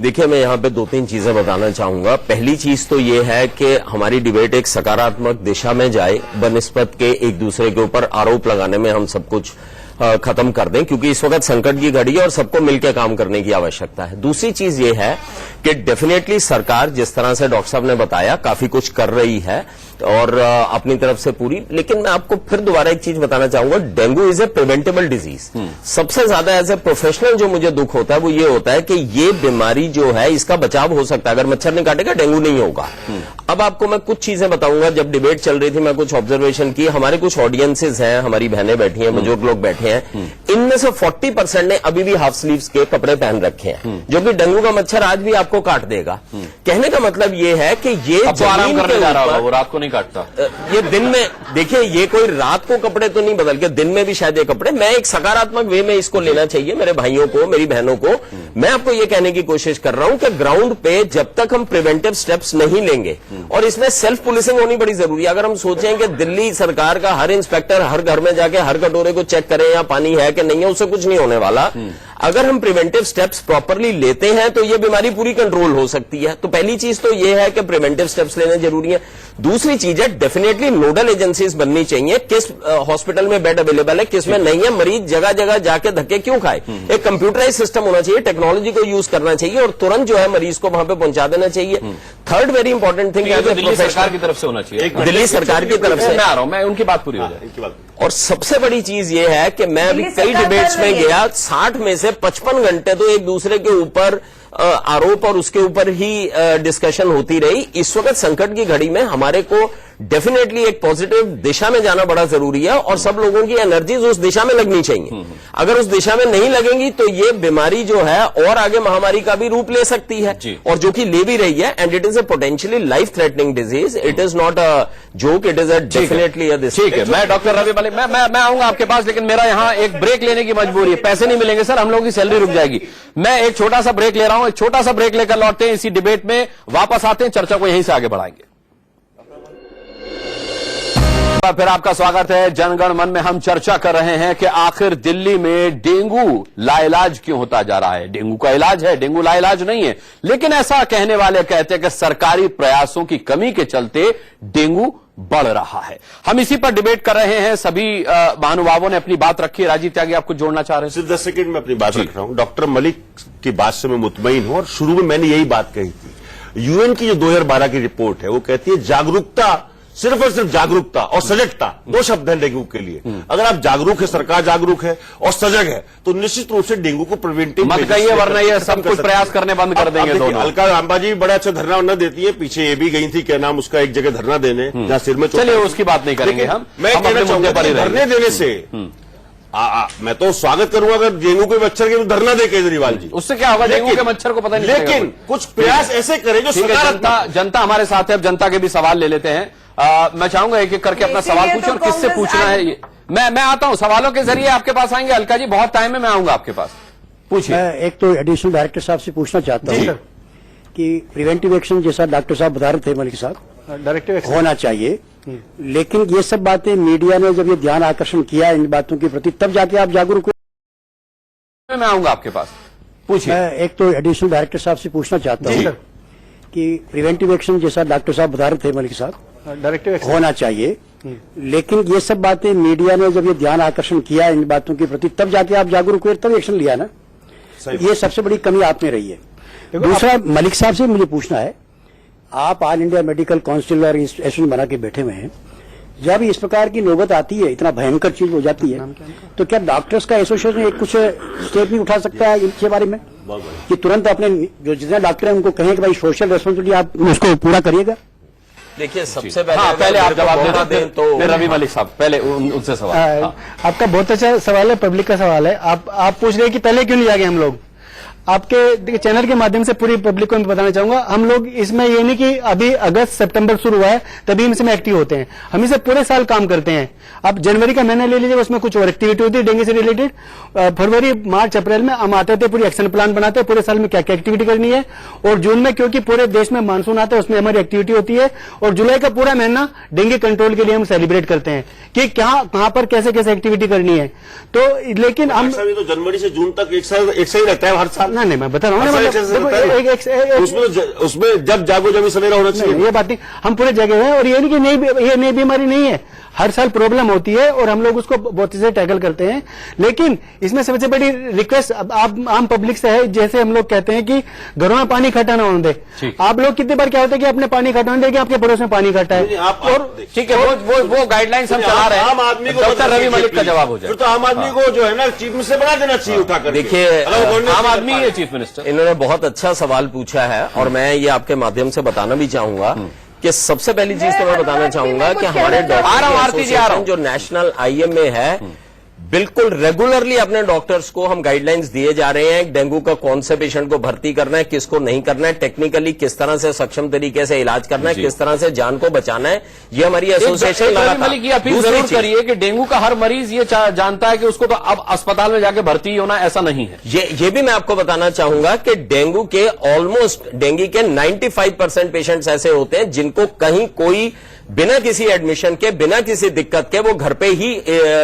देखिए, मैं यहाँ पे 2-3 चीजें बताना चाहूंगा। पहली चीज तो ये है कि हमारी डिबेट एक सकारात्मक दिशा में जाए, बनिस्बत के एक दूसरे के ऊपर आरोप लगाने में हम सब कुछ खत्म कर दें, क्योंकि इस वक्त संकट की घड़ी है और सबको मिलकर काम करने की आवश्यकता है। दूसरी चीज ये है कि डेफिनेटली सरकार, जिस तरह से डॉक्टर साहब ने बताया, काफी कुछ कर रही है और अपनी तरफ से पूरी। लेकिन मैं आपको फिर दोबारा एक चीज बताना चाहूंगा, dengue is a preventable disease. सबसे ज्यादा एज ए प्रोफेशनल जो मुझे दुख होता है वो ये होता है कि ये बीमारी जो है इसका बचाव हो सकता है, अगर मच्छर नहीं काटेगा डेंगू नहीं होगा। अब आपको मैं कुछ चीजें बताऊंगा। जब डिबेट चल रही थी मैं कुछ ऑब्जर्वेशन की, हमारे कुछ ऑडियंसेस हैं, हमारी बहनें बैठी हैं, बुजुर्ग लोग बैठे हैं, इनमें से 40% ने अभी भी हाफ स्लीव्स के कपड़े पहन रखे हैं, जो कि डेंगू का मच्छर आज भी आपको काट देगा। कहने का मतलब ये है कि ये आराम करने जा रहा होगा, वो रात को नहीं काटता। ये दिन में, देखिए, ये कोई रात को कपड़े तो नहीं बदल के, दिन में भी शायद ये कपड़े, मैं एक सकारात्मक वे में इसको लेना चाहिए मेरे भाइयों को, मेरी बहनों को। मैं आपको ये कहने की कोशिश कर रहा हूं कि ग्राउंड पे जब तक हम प्रिवेंटिव स्टेप्स नहीं लेंगे, और इसमें सेल्फ पुलिसिंग होनी बड़ी जरूरी है। अगर हम सोचें कि दिल्ली सरकार का हर इंस्पेक्टर हर घर में जाके हर कटोरे को चेक करे या पानी है कि नहीं है, उससे कुछ नहीं होने वाला। अगर हम प्रिवेंटिव स्टेप्स प्रॉपरली लेते हैं तो ये बीमारी पूरी कंट्रोल हो सकती है। तो पहली चीज तो ये है कि प्रिवेंटिव स्टेप्स लेने जरूरी है। दूसरी चीज है, डेफिनेटली नोडल एजेंसीज बननी चाहिए, किस हॉस्पिटल में बेड अवेलेबल है, किस में नहीं है, मरीज जगह जगह जाके धक्के क्यों खाए। एक कंप्यूटराइज सिस्टम होना चाहिए, टेक्नोलॉजी को यूज करना चाहिए और तुरंत जो है मरीज को वहां पे पहुंचा देना चाहिए। थर्ड वेरी इंपॉर्टेंट थिंग है, दिल्ली सरकार की तरफ से होना चाहिए, दिल्ली सरकार की तरफ से। मैं आ रहा हूं, मैं उनकी बात पूरी हो जाए। और सबसे बड़ी चीज ये है कि मैं अभी कई डिबेट्स में गया, 60 में से 55 घंटे तो एक दूसरे के ऊपर आरोप और उसके ऊपर ही डिस्कशन होती रही। इस वक्त संकट की घड़ी में हमारे को डेफिनेटली एक पॉजिटिव दिशा में जाना बड़ा जरूरी है और सब लोगों की एनर्जीज उस दिशा में लगनी चाहिए। अगर उस दिशा में नहीं लगेंगी तो ये बीमारी जो है और आगे महामारी का भी रूप ले सकती है, और जो कि ले भी रही है। And it is a potentially life threatening disease, it is not a joke, it is a definitely a. ठीक है, मैं डॉक्टर रवि मलिक, मैं आऊंगा आपके पास, लेकिन मेरा यहाँ एक ब्रेक लेने की मजबूरी है। पैसे नहीं मिलेंगे सर, हम लोगों की सैलरी रुक जाएगी। मैं एक छोटा सा ब्रेक ले रहा हूं, एक छोटा सा ब्रेक लेकर लौटते हैं, इसी डिबेट में वापस आते हैं, चर्चा को यहीं से आगे बढ़ाएंगे। फिर आपका स्वागत है। जनगण मन में हम चर्चा कर रहे हैं कि आखिर दिल्ली में डेंगू लाइलाज क्यों होता जा रहा है। डेंगू का इलाज है, डेंगू लाइलाज नहीं है, लेकिन ऐसा कहने वाले कहते हैं कि सरकारी प्रयासों की कमी के चलते डेंगू बढ़ रहा है। हम इसी पर डिबेट कर रहे हैं, सभी महानुभावों ने अपनी बात रखी है। राजीव त्यागी, आप कुछ जोड़ना चाह रहे हैं? सिर्फ 10 सेकंड में अपनी बात रख रहा हूं। डॉक्टर मलिक की बात से मैं मुतमईन हूं और शुरू में मैंने यही बात कही थी। यूएन की जो 2012 की रिपोर्ट है वो कहती है जागरूकता, सिर्फ और सिर्फ जागरूकता और सजगता, 2 शब्द हैं डेंगू के लिए। अगर आप जागरूक है, सरकार जागरूक है और सजग है, तो निश्चित रूप से डेंगू को प्रिवेंटिव मत कहिए, वरना ये सब कुछ प्रयास करने बंद कर देंगे दोनों। अलका लांबा जी बड़ा अच्छा धरना वरना देती है, पीछे ये भी गई थी, क्या नाम उसका, एक जगह धरना देने, जहां सिर में। चलिए उसकी बात नहीं करेंगे हम। मैं कहना चाहूंगा धरने देने से मैं तो स्वागत करूंगा अगर डेंगू के मच्छर के धरना दे केजरीवाल जी, उससे क्या होगा, डेंगू के मच्छर को पता नहीं। लेकिन कुछ प्रयास ऐसे करें जो जनता हमारे साथ है। अब जनता के भी सवाल ले लेते हैं। मैं चाहूंगा एक एक करके अपना सवाल पूछें और किससे पूछना है ये। मैं आता हूं, सवालों के जरिए आपके पास आएंगे। अलका जी बहुत टाइम है, मैं आऊंगा आपके पास, पूछिए। मैं एक तो एडिशनल डायरेक्टर साहब से पूछना चाहता हूं कि प्रिवेंटिव एक्शन जैसा डॉक्टर साहब बता रहे थे, मलिक साहब, डायरेक्टिव होना चाहिए, लेकिन ये सब बातें मीडिया ने जब ये ध्यान आकर्षण किया इन बातों के प्रति, तब जाके आप जागरूक हुए। मैं आऊंगा आपके पास, पूछिए। मैं एक तो एडिशनल डायरेक्टर साहब से पूछना चाहता हूं कि प्रिवेंटिव एक्शन जैसा डॉक्टर साहब बता रहे थे, मलिक साहब, डायरेक्टिव होना चाहिए, लेकिन ये सब बातें मीडिया ने जब ये ध्यान आकर्षण किया इन बातों के प्रति, तब जाके आप जागरूक हुए, तब एक्शन लिया ना। ये सबसे बड़ी कमी आप में रही है। दूसरा, मलिक साहब से मुझे पूछना है, आप ऑल इंडिया मेडिकल काउंसिल और एसोसिएशन बना के बैठे हुए हैं, जब इस प्रकार की नौबत आती है, इतना भयंकर चीज हो जाती है, तो क्या डॉक्टर्स का एसोसिएशन एक कुछ स्टेप नहीं उठा सकता है इनके बारे में कि तुरंत अपने जो जितने डॉक्टर हैं उनको कहें कि भाई सोशल रेस्पॉन्सिबिलिटी आप उसको पूरा करिएगा? देखिए, सबसे पहले पहले आप जवाब दें तो रवि मलिक साहब, पहले उनसे सवाल। आपका बहुत अच्छा सवाल है, पब्लिक का सवाल है। आप पूछ रहे हैं कि पहले क्यों नहीं आ गए हम लोग। आपके देखिए चैनल के माध्यम से पूरी पब्लिक को मैं बताना चाहूंगा, हम लोग इसमें ये नहीं कि अभी अगस्त सितंबर शुरू हुआ है तभी हम इसमें एक्टिव होते हैं, हम इसे पूरे साल काम करते हैं। अब जनवरी का महीना ले लीजिए, उसमें कुछ और एक्टिविटी होती है डेंगू से रिलेटेड। फरवरी मार्च अप्रैल में हम आते थे, पूरी एक्शन प्लान बनाते हैं पूरे साल में क्या क्या एक्टिविटी करनी है। और जून में क्योंकि पूरे देश में मानसून आता है उसमें हमारी एक्टिविटी होती है। और जुलाई का पूरा महीना डेंगू कंट्रोल के लिए हम सेलिब्रेट करते हैं कि कहां पर कैसे कैसे एक्टिविटी करनी है। तो लेकिन हम तो जनवरी से जून तक एक सही रहता है हर साल। नहीं मैं बता रहा हूँ उसमें जब जागो जब सवेरा होना चाहिए, ये बात नहीं, हम पूरे जगह हैं। और ये नहीं कि ये नई बीमारी नहीं है, हर साल प्रॉब्लम होती है और हम लोग उसको बहुत से टैकल करते हैं। लेकिन इसमें सबसे बड़ी रिक्वेस्ट आप आम पब्लिक से है, जैसे हम लोग कहते हैं कि घरों में पानी इकट्ठा ना होने दे। आप लोग कितनी बार क्या होता है कि अपने पानी इकट्ठा होने देंगे, आपके पड़ोस में पानी इकट्ठा है। और ठीक है, वो गाइडलाइंस हम चला रहे हैं। आम आदमी को डॉक्टर रवि मलिक का जवाब हो जाए, फिर तो आम आदमी को जो है ना चीफ मिनिस्टर बना देना चाहिए उठाकर। देखिए, आम आदमी है चीफ मिनिस्टर। इन्होंने बहुत अच्छा सवाल पूछा है और मैं ये आपके माध्यम से बताना भी चाहूंगा कि सबसे पहली चीज तो मैं बताना चाहूंगा कि हमारे डॉक्टर जो नेशनल IMA है, बिल्कुल रेगुलरली अपने डॉक्टर्स को हम गाइडलाइंस दिए जा रहे हैं। डेंगू का कौन से पेशेंट को भर्ती करना है, किसको नहीं करना है, टेक्निकली किस तरह से सक्षम तरीके से इलाज करना है, किस तरह से जान को बचाना है, ये हमारी एसोसिएशन मलिक की अपील जरूर करिए कि डेंगू का हर मरीज ये जानता है कि उसको तो अब अस्पताल में जाके भर्ती होना, ऐसा नहीं है। ये भी मैं आपको बताना चाहूंगा कि डेंगू के 95% पेशेंट्स ऐसे होते हैं जिनको कहीं कोई बिना किसी एडमिशन के, बिना किसी दिक्कत के वो घर पे ही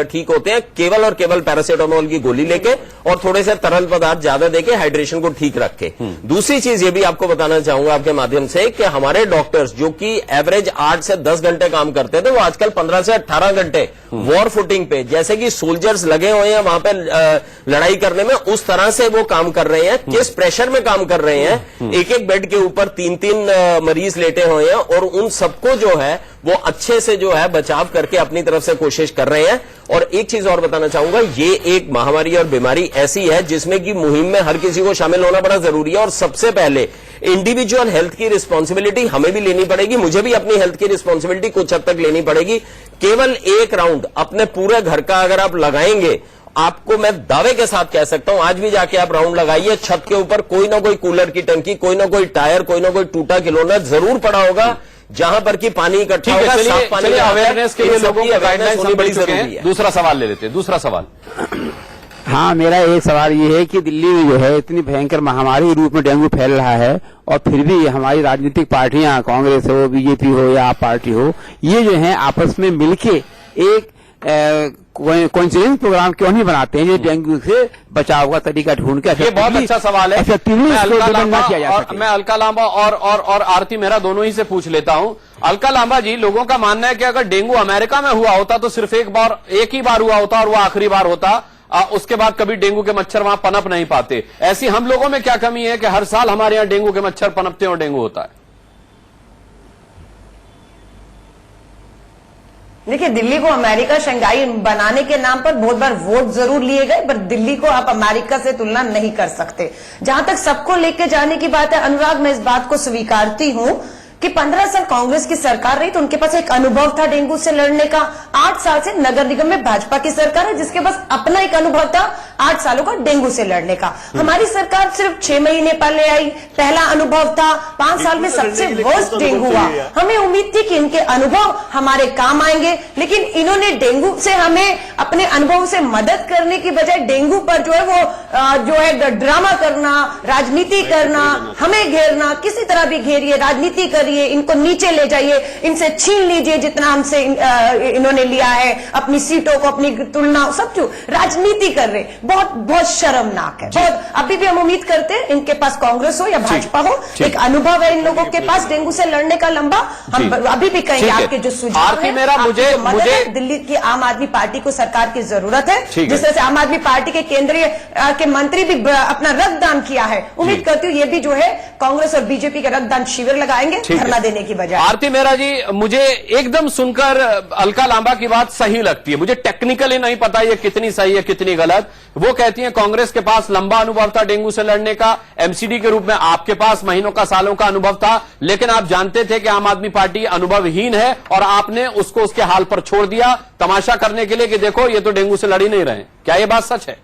ठीक होते हैं, केवल और केवल पैरासीटामोल की गोली लेके और थोड़े से तरल पदार्थ ज्यादा देके हाइड्रेशन को ठीक रख के। दूसरी चीज ये भी आपको बताना चाहूंगा आपके माध्यम से कि हमारे डॉक्टर्स जो कि एवरेज 8 से 10 घंटे काम करते थे, वो आजकल 15 से 18 घंटे वॉर फुटिंग पे, जैसे कि सोल्जर्स लगे हुए हैं वहां पे लड़ाई करने में, उस तरह से वो काम कर रहे हैं। किस प्रेशर में काम कर रहे हैं, एक एक बेड के ऊपर 3-3 मरीज लेटे हुए हैं और उन सबको जो है वो अच्छे से जो है बचाव करके अपनी तरफ से कोशिश कर रहे हैं। और एक चीज और बताना चाहूंगा, ये एक महामारी और बीमारी ऐसी है जिसमें कि मुहिम में हर किसी को शामिल होना बड़ा जरूरी है। और सबसे पहले इंडिविजुअल हेल्थ की रिस्पॉन्सिबिलिटी हमें भी लेनी पड़ेगी, मुझे भी अपनी हेल्थ की रिस्पॉन्सिबिलिटी कुछ हद तक लेनी पड़ेगी। केवल एक राउंड अपने पूरे घर का अगर आप लगाएंगे, आपको मैं दावे के साथ कह सकता हूं, आज भी जाके आप राउंड लगाइए, छत के ऊपर कोई ना कोई कूलर की टंकी, कोई ना कोई टायर, कोई ना कोई टूटा खिलौना जरूर पड़ा होगा जहां पर कि पानी इकट्ठा होगा। साफ पानी अवेयरनेस के लिए लोगों की गाइडलाइंस होनी बड़ी जरूरी है। दूसरा सवाल ले लेते हैं, दूसरा सवाल। हाँ, मेरा एक सवाल ये है कि दिल्ली में जो है इतनी भयंकर महामारी के रूप में डेंगू फैल रहा है और फिर भी हमारी राजनीतिक पार्टियां, कांग्रेस हो, बीजेपी हो या आप पार्टी हो, ये जो है आपस में मिलके एक कॉन्फ्रेंस प्रोग्राम क्यों नहीं बनाते हैं, ये डेंगू से बचाव का तरीका ढूंढ के। ये बहुत अच्छा सवाल है। मैं अलका लांबा और आरती मेहरा दोनों ही से पूछ लेता हूं। अलका लांबा जी, लोगों का मानना है कि अगर डेंगू अमेरिका में हुआ होता तो सिर्फ एक ही बार हुआ होता और वो आखिरी बार होता, उसके बाद कभी डेंगू के मच्छर वहां पनप नहीं पाते। ऐसी हम लोगों में क्या कमी है कि हर साल हमारे यहां डेंगू के मच्छर पनपते हैं और डेंगू होता है? देखिए, दिल्ली को अमेरिका शंघाई बनाने के नाम पर बहुत बार वोट जरूर लिए गए, पर दिल्ली को आप अमेरिका से तुलना नहीं कर सकते। जहां तक सबको लेके जाने की बात है, अनुराग, मैं इस बात को स्वीकारती हूं कि 15 साल कांग्रेस की सरकार रही तो उनके पास एक अनुभव था डेंगू से लड़ने का। 8 साल से नगर निगम में भाजपा की सरकार है जिसके पास अपना एक अनुभव था 8 सालों का डेंगू से लड़ने का। हमारी सरकार सिर्फ 6 महीने पहले आई, पहला अनुभव था, 5 साल में सबसे वर्स्ट डेंगू हुआ। हमें उम्मीद थी कि इनके अनुभव हमारे काम आएंगे, लेकिन इन्होंने डेंगू से हमें अपने अनुभव से मदद करने की बजाय डेंगू पर जो है वो जो है ड्रामा करना, राजनीति करना, हमें घेरना, किसी तरह भी घेरिए, राजनीति करिए, इनको नीचे ले जाइए, इनसे छीन लीजिए जितना हमसे इन्होंने लिया है, अपनी सीटों को, अपनी तुलना, सब जो राजनीति कर रहे, बहुत शर्मनाक है। बहुत, अभी भी हम उम्मीद करते हैं इनके पास कांग्रेस हो या भाजपा हो, एक अनुभव है इन लोगों के पास डेंगू से लड़ने का लंबा। हम अभी भी कहेंगे आपके जो सुझाव है, मुझे दिल्ली की आम आदमी पार्टी को सरकार की जरूरत है, जिस तरह से आम आदमी पार्टी के केंद्रीय के मंत्री भी अपना रक्तदान किया है। उम्मीद करती हूँ ये भी जो है कांग्रेस और बीजेपी के रक्तदान शिविर लगाएंगे धरना देने की बजाय। आरती मेहरा जी, मुझे एकदम सुनकर अलका लांबा की बात सही लगती है। मुझे टेक्निकली नहीं पता ये कितनी सही है कितनी गलत। वो कहती हैं कांग्रेस के पास लंबा अनुभव था डेंगू से लड़ने का, एमसीडी के रूप में आपके पास महीनों का, सालों का अनुभव था, लेकिन आप जानते थे कि आम आदमी पार्टी अनुभवहीन है और आपने उसको उसके हाल पर छोड़ दिया तमाशा करने के लिए कि देखो ये तो डेंगू से लड़ ही नहीं रहे। क्या ये बात सच है?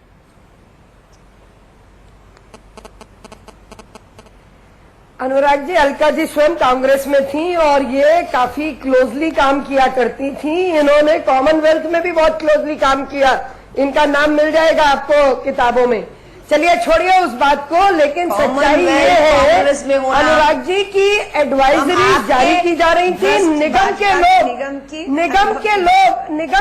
अनुराग जी, अलका जी स्वयं कांग्रेस में थी और ये काफी क्लोजली काम किया करती थी। इन्होंने कॉमनवेल्थ में भी बहुत क्लोजली काम किया, इनका नाम मिल जाएगा आपको किताबों में। चलिए छोड़िए उस बात को, लेकिन सच्चाई ये है अनुराग जी की एडवाइजरी जारी की जा रही थी। निगम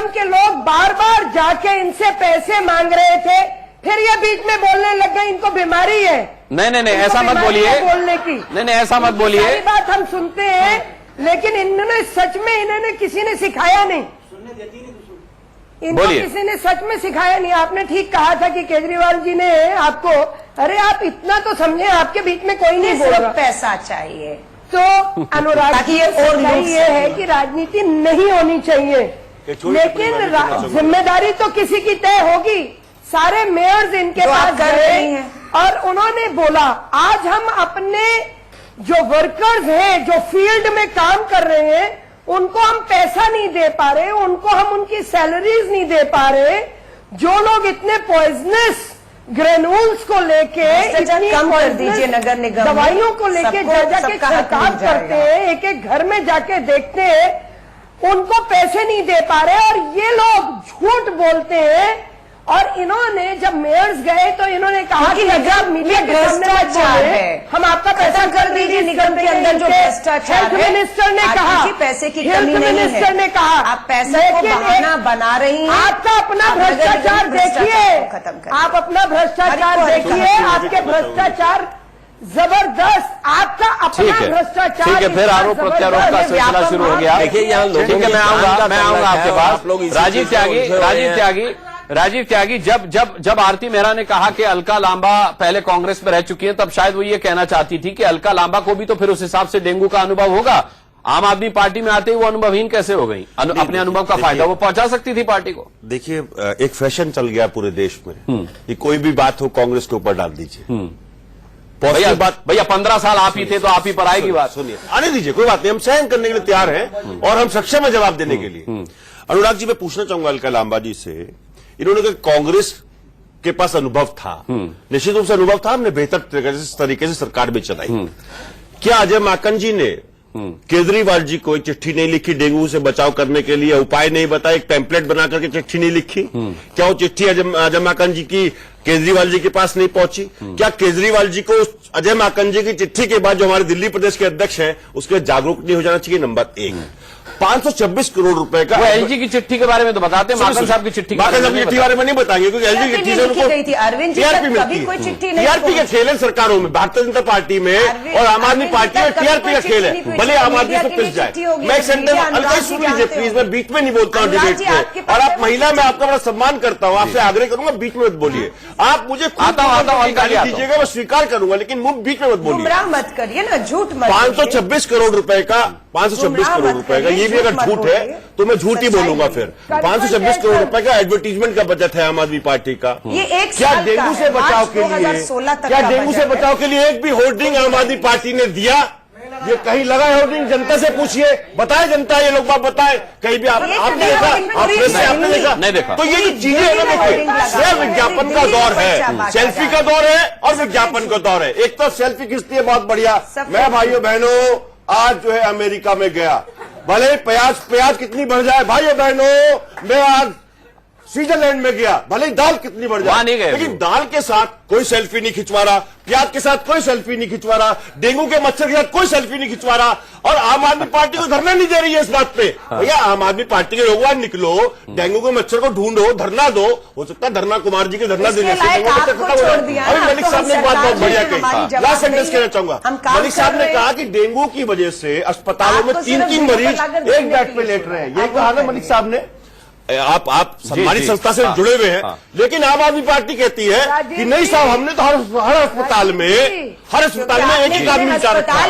के लोग बार बार जाके इनसे पैसे मांग रहे थे, फिर ये बीच में बोलने लग गए इनको बीमारी है। नहीं ऐसा मत बोलिए, बोलने की नहीं ऐसा मत बोलिए। सारी बात हम सुनते हैं, लेकिन इन्होंने सच में इन्होंने किसी ने सिखाया नहीं, इनको किसी ने सच में सिखाया नहीं। आपने ठीक कहा था कि केजरीवाल जी ने आपको, अरे आप इतना तो समझे, आपके बीच में कोई नहीं बोल रहा, पैसा चाहिए। तो अनुराग जी ये है कि राजनीति नहीं होनी चाहिए, लेकिन जिम्मेदारी तो किसी की तय होगी। सारे मेयर्स इनके पास गए और उन्होंने बोला आज हम अपने जो वर्कर्स हैं, जो फील्ड में काम कर रहे हैं, उनको हम पैसा नहीं दे पा रहे, उनको हम उनकी सैलरीज नहीं दे पा रहे। जो लोग इतने पॉइजनस ग्रेन्यूल्स को लेके, कम कर दीजिए, नगर निगम दवाइयों को लेके जाके छिड़काव करते हैं, एक एक घर में जाके देखते हैं, उनको पैसे नहीं दे पा रहे और ये लोग झूठ बोलते हैं। और इन्होंने जब मेयर्स गए तो इन्होंने कहा कि मीडिया के भ्रष्टाचार है, हम आपका पैसा कर दीजिए। निगम के अंदर जो भ्रष्टाचार है, हेल्थ मिनिस्टर ने कहा, पैसे की कमी नहीं है, ने कहा आप पैसे को बहाना बना रही हैं। आपका अपना भ्रष्टाचार देखिए, आप अपना भ्रष्टाचार देखिए, आपके भ्रष्टाचार जबरदस्त, आपका अपना भ्रष्टाचार। ठीक है, फिर आरोप प्रत्यारोप का सिलसिला शुरू हो गया। देखिए यहाँ लोगों, ठीक है, मैं आऊंगा आपके पास। राजीव त्यागी, जब आरती मेहरा ने कहा कि अलका लांबा पहले कांग्रेस में रह चुकी हैं, तब शायद वो ये कहना चाहती थी कि अलका लांबा को भी तो फिर उस हिसाब से डेंगू का अनुभव होगा। आम आदमी पार्टी में आते ही वो अनुभवहीन कैसे हो गई? अपने अनुभव का फायदा वो पहुंचा सकती थी पार्टी को। देखिए, एक फैशन चल गया पूरे देश में कि कोई भी बात हो कांग्रेस के ऊपर डाल दीजिए। भैया 15 साल आप ही थे तो आप ही पर आएगी बात। सुनिए, आने दीजिए, कोई बात नहीं, हम सहन करने के लिए तैयार हैं और हम सक्षम है जवाब देने के लिए। अनुराग जी, मैं पूछना चाहूंगा अलका लांबा जी से, इन्होंने कहा कांग्रेस के पास अनुभव था, निश्चित रूप से अनुभव था, हमने बेहतर तरीके से सरकार भी चलाई। क्या अजय माकन जी ने केजरीवाल जी को एक चिट्ठी नहीं लिखी डेंगू से बचाव करने के लिए, उपाय नहीं बताया, एक टेम्पलेट बना करके चिट्ठी नहीं लिखी? क्या वो चिट्ठी अजय माकन जी की केजरीवाल जी के पास नहीं पहुंची? क्या केजरीवाल जी को अजय माकन जी की चिट्ठी के बाद जो हमारे दिल्ली प्रदेश के अध्यक्ष हैं उसके जागरूक नहीं हो जाना चाहिए? नंबर 1, 526 करोड़ रुपए का एलजी की चिट्ठी के बारे में तो बताते हैं, माकन साहब की चिट्ठी के बारे में नहीं बताएंगे, क्योंकि एलजी की चिट्ठी से अरविंद जी कभी कोई चिट्ठी नहीं, टीआरपी का खेल है सरकारों में, भारतीय जनता पार्टी में और आम आदमी पार्टी में टीआरपी का खेल है। भले आम आदमी से पिस जाए। मैं एक सेंटेंस अलग सुन लीजिए प्लीज, मैं बीच में नहीं बोलता हूँ डिबेट में, और आप महिला, मैं आपका बड़ा सम्मान करता हूँ, आपसे आग्रह करूंगा बीच में मत बोलिए। आप मुझे दीजिएगा, मैं स्वीकार करूंगा, लेकिन मुंह बीच में मत बोलिए, मत करिए ना, झूठ मत। 526 करोड़ रुपए का, 526 करोड़ रुपए का, ये भी अगर झूठ है तो मैं झूठ ही बोलूंगा फिर। 526 करोड़ रुपए का एडवर्टीजमेंट का बजट है आम आदमी पार्टी का। ये एक क्या डेंगू से बचाव के लिए, क्या डेंगू से बचाव के लिए एक भी होर्डिंग आम आदमी पार्टी ने दिया? ये कहीं लगा है होर्डिंग? जनता से पूछिए, बताए जनता, ये लोग बात बताए कहीं भी आपने देखा? आपने देखा? नहीं देखा। तो ये जो चीजें है ना, देखिए विज्ञापन का दौर है, सेल्फी का दौर है और विज्ञापन का दौर है। एक तो सेल्फी खींचती है बहुत बढ़िया, मैं भाइयों बहनों आज जो है अमेरिका में गया, भले प्याज कितनी बढ़ जाए, भाइयों बहनों मैं आज स्विट्जरलैंड में गया, भले दाल कितनी बढ़ जाए, लेकिन दाल के साथ कोई सेल्फी नहीं खिंचवा रहा, प्याज के साथ कोई सेल्फी नहीं खिंचवा रहा, डेंगू के मच्छर के साथ कोई सेल्फी नहीं खिंचवा रहा, और आम आदमी पार्टी को धरना नहीं दे रही है इस बात पे। भैया आम आदमी पार्टी के लोग निकलो, डेंगू के मच्छर को ढूंढो, धरना दो, हो सकता है धरना कुमार जी के धरना देने से अभी मलिक साहब ने एक बात बहुत बढ़िया कही, लास्ट सेंटेंस कहना चाहूंगा। मलिक साहब ने कहा कि डेंगू की वजह से अस्पतालों में 3-3 मरीज एक बेड पे लेट रहे हैं, यही कहा ना मलिक साहब ने। आप सम्मानित संस्था से जुड़े हुए हैं, लेकिन आम आदमी पार्टी कहती है कि नहीं साहब, हमने तो हर अस्पताल में एक ही आदमी विचार रखा है। और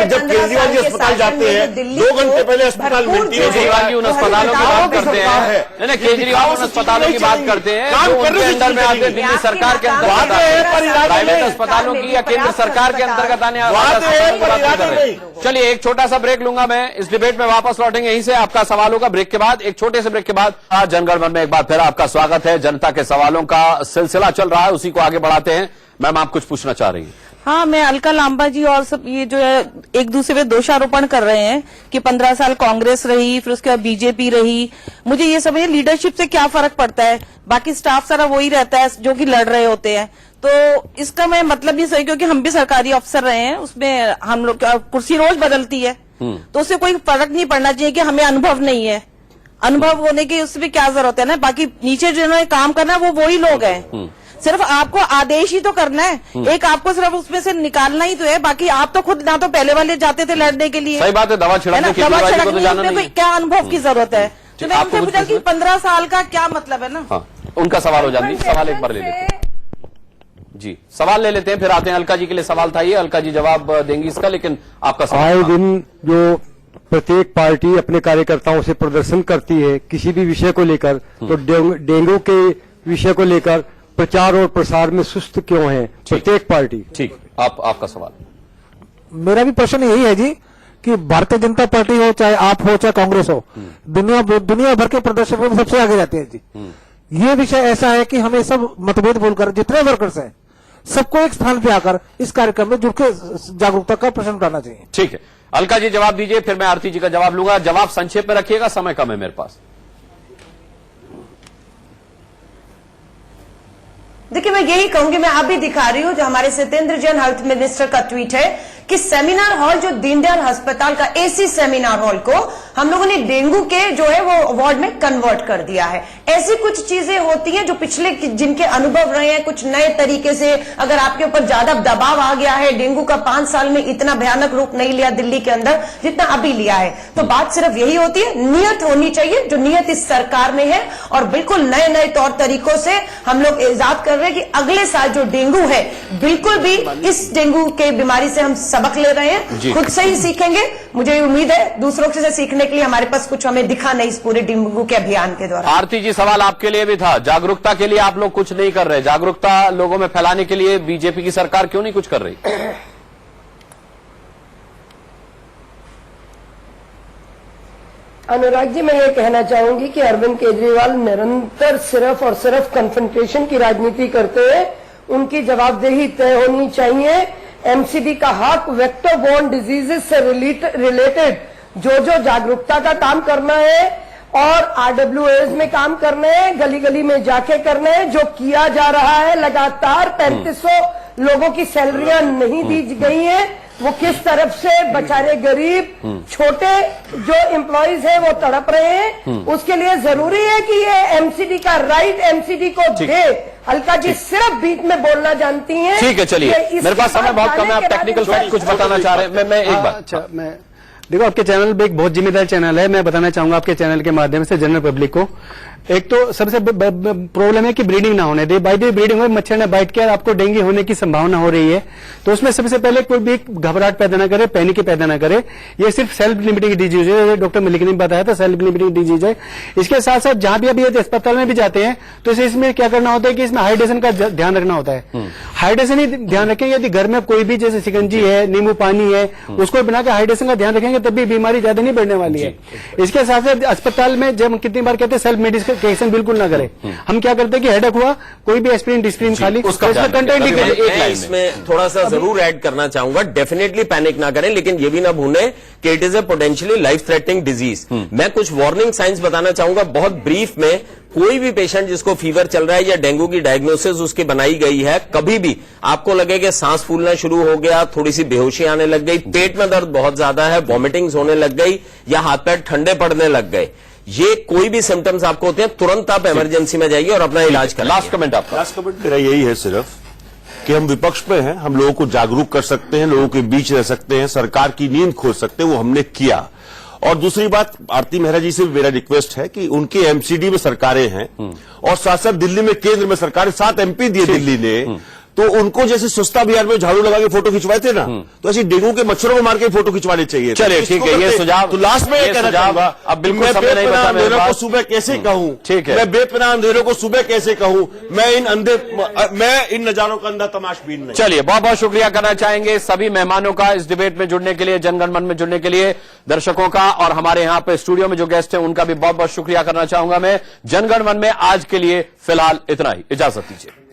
जब केजरीवाल जी अस्पताल जाते हैं 2 घंटे पहले अस्पताल मिलती है, केजरीवाल जी उन अस्पतालों की बात करते हैं, नहीं केजरीवाल उन अस्पतालों की बात करते हैं जो उनके अंडर में आते, दिल्ली सरकार के अंतर्गत प्राइवेट अस्पतालों की या केंद्र सरकार के अंतर्गत आने वाले। चलिए एक छोटा सा ब्रेक लूंगा मैं, इस डिबेट में वापस लौटेंगे यहीं से, आपका सवाल होगा ब्रेक के बाद, एक छोटे से ब्रेक के बाद। जनगण मन में एक बार फिर आपका स्वागत है, जनता के सवालों का सिलसिला चल रहा है, उसी को आगे बढ़ाते हैं। मैम आप कुछ पूछना चाह रही हैं? हाँ, मैं अलका लांबा जी और सब ये जो है एक दूसरे पे दोषारोपण कर रहे हैं कि 15 साल कांग्रेस रही, फिर उसके बाद बीजेपी रही। मुझे ये समझिए लीडरशिप से क्या फर्क पड़ता है, बाकी स्टाफ सारा वही रहता है जो कि लड़ रहे होते हैं। तो इसका मैं मतलब नहीं सही, क्योंकि हम भी सरकारी अफसर रहे हैं, उसमें हम लोग कुर्सी रोज बदलती है, तो उससे कोई फर्क नहीं पड़ना चाहिए कि हमें अनुभव नहीं है। अनुभव होने की उसमें क्या जरूरत है ना, बाकी नीचे जिन्होंने काम करना है वो वही लोग हैं। सिर्फ आपको आदेश ही तो करना है, एक आपको सिर्फ उसमें से निकालना ही तो है, बाकी आप तो खुद ना तो पहले वाले जाते थे लड़ने के लिए। सही बात है, दवा छिड़कने की दवा को तो जाना छिड़कने नहीं। क्या अनुभव की जरूरत है? तो मैं उनसे पूछा कि 15 साल का क्या मतलब है ना। हाँ, उनका सवाल हो जाती, सवाल एक बार ले लेते हैं जी, सवाल ले लेते हैं, फिर आते हैं। अलका जी के लिए सवाल था ये, अलका जी जवाब देंगी इसका, लेकिन आपका सवाल। आए दिन जो प्रत्येक पार्टी अपने कार्यकर्ताओं से प्रदर्शन करती है किसी भी विषय को लेकर, तो डेंगू के विषय को लेकर प्रचार और प्रसार में सुस्त क्यों है प्रत्येक पार्टी? ठीक, आपका सवाल। मेरा भी प्रश्न यही है जी कि भारतीय जनता पार्टी हो, चाहे आप हो, चाहे कांग्रेस हो, दुनिया भर के प्रदर्शन में सबसे आगे जाते हैं जी। ये विषय ऐसा है कि हमें सब मतभेद भूलकर जितने वर्कर्स हैं सबको एक स्थान पे आकर इस कार्यक्रम में जुड़ के जागरूकता का प्रश्न उठाना चाहिए। ठीक है, अलका जी जवाब दीजिए, फिर मैं आरती जी का जवाब लूंगा। जवाब संक्षेप में रखिएगा, समय कम है मेरे पास। देखिए, मैं यही कहूंगी, मैं आप भी दिखा रही हूं जो हमारे सत्येंद्र जैन हेल्थ मिनिस्टर का ट्वीट है कि सेमिनार हॉल जो दीनदयाल अस्पताल का एसी सेमिनार हॉल को हम लोगों ने डेंगू के जो है वो वार्ड में कन्वर्ट कर दिया है। ऐसी कुछ चीजें होती हैं जो पिछले जिनके अनुभव रहे हैं, कुछ नए तरीके से अगर आपके ऊपर ज्यादा दबाव आ गया है, डेंगू का 5 साल में इतना भयानक रूप नहीं लिया दिल्ली के अंदर जितना अभी लिया है, तो बात सिर्फ यही होती है, नियत होनी चाहिए, जो नियत इस सरकार में है, और बिल्कुल नए नए तौर तरीकों से हम लोग इजाद कर रहे हैं कि अगले साल जो डेंगू है, बिल्कुल भी इस डेंगू के बीमारी से हम सबक ले रहे हैं, खुद से ही सीखेंगे। मुझे उम्मीद है दूसरों से सीखने के लिए हमारे पास कुछ हमें दिखा नहीं इस पूरे डेंगू के अभियान के दौरान। आरती जी, सवाल आपके लिए भी था, जागरूकता के लिए आप लोग कुछ नहीं कर रहे, जागरूकता लोगों में फैलाने के लिए बीजेपी की सरकार क्यों नहीं कुछ कर रही? अनुराग जी, मैं ये कहना चाहूंगी कि अरविंद केजरीवाल निरंतर सिर्फ और सिर्फ कन्फ्रंटेशन की राजनीति करते हैं। उनकी जवाबदेही तय होनी चाहिए। एमसीडी का हक वेक्टर बोर्न डिजीजेस से रिलेटेड जो जागरूकता का काम करना है और आरडब्ल्यूएस में काम करना है, गली गली में जाके करना है, जो किया जा रहा है। लगातार 3500 लोगों की सैलरियां नहीं दी गई हैं, वो किस तरफ से बेचारे गरीब छोटे जो एम्प्लॉइज हैं वो तड़प रहे हैं। उसके लिए जरूरी है कि ये एमसीडी का राइट एमसीडी को दे। अलका जी सिर्फ बीच में बोलना जानती हैं। ठीक है, चलिए, मेरे पास समय बहुत कम है, आप टेक्निकल साइड कुछ बताना चाह रहे हैं। मैं एक बार, अच्छा, मैं देखो, आपके चैनल पे एक बहुत जिम्मेदार चैनल है, मैं बताना चाहूंगा आपके चैनल के माध्यम से जनरल पब्लिक को। एक तो सबसे प्रॉब्लम है कि ब्रीडिंग ना होने दे, बाई द ब्रीडिंग में मच्छर ने बाइट किया, आपको डेंगू होने की संभावना हो रही है, तो उसमें सबसे पहले कोई भी घबराहट पैदा ना करे, पैनिक पैदा ना करे। ये सिर्फ सेल्फ लिमिटिंग डिजीज है, डॉक्टर मलिक ने बताया था, सेल्फ लिमिटिंग डिजीज है। इसके साथ साथ जहां भी अभी अस्पताल में भी जाते हैं तो इसमें क्या करना होता है कि इसमें हाइड्रेशन का ध्यान रखना होता है। हाइड्रेशन ही ध्यान रखेंगे, यदि घर में कोई भी जैसे शिकंजी है, नींबू पानी है, उसको बना के हाइड्रेशन का ध्यान रखेंगे तब भी बीमारी ज्यादा नहीं बढ़ने वाली है। इसके साथ साथ अस्पताल में जब कितनी बार कहते हैं सेल्फ मेडिकेशन बिल्कुल ना करें, हम क्या करते हैं कि हेडेक हुआ, कोई भी एस्पिरिन डिस्प्रिन खा ली, उसका मैं इसमें थोड़ा सा जरूर ऐड करना चाहूंगा। डेफिनेटली पैनिक ना करें, लेकिन ये भी ना भूलें कि it is a potentially life threatening disease. मैं कुछ वार्निंग साइंस बताना चाहूंगा बहुत ब्रीफ में। कोई भी पेशेंट जिसको फीवर चल रहा है या डेंगू की डायग्नोसिस उसकी बनाई गई है, कभी भी आपको लगे कि सांस फूलना शुरू हो गया, थोड़ी सी बेहोशी आने लग गई, पेट में दर्द बहुत ज्यादा है, वॉमिटिंग्स होने लग गई या हाथ पैर ठंडे पड़ने लग गए, ये कोई भी सिम्टम्स आपको होते हैं, तुरंत आप इमरजेंसी में जाइए और अपना इलाज करें। लास्ट कमेंट आपका। लास्ट कमेंट मेरा यही है सिर्फ कि हम विपक्ष में हैं, हम लोगों को जागरूक कर सकते हैं, लोगों के बीच रह सकते हैं, सरकार की नींद खोल सकते हैं, वो हमने किया। और दूसरी बात, आरती मेहरा जी से भी मेरा रिक्वेस्ट है कि उनके एमसीडी में सरकारें हैं और साथ साथ दिल्ली में केंद्र में सरकारें 7 एमपी दिए दिल्ली ने, तो उनको जैसे स्वच्छता अभियान में झाड़ू लगा के फोटो खिंचवाए थे ना, तो ऐसे डेंगू के मच्छरों को मार के फोटो खिंचवाने चाहिए। चलिए, ठीक है, ये सुझाव। तो लास्ट में ये कहना चाहूंगा, अब बिल्कुल मैं समय नहीं बचा मेरे अंधेरों को पास। सुबह कैसे कहूं, ठीक है, मैं बेपनाह अंधेरों को सुबह कैसे कहूं, मैं इन नजारों का अंधा तमाशबीन नहीं। चलिए, बहुत बहुत शुक्रिया करना चाहेंगे सभी मेहमानों का इस डिबेट में जुड़ने के लिए, जनगण मन में जुड़ने के लिए, दर्शकों का, और हमारे यहाँ पे स्टूडियो में जो गेस्ट हैं उनका भी बहुत बहुत शुक्रिया करना चाहूंगा मैं। जनगण मन में आज के लिए फिलहाल इतना ही, इजाजत दीजिए।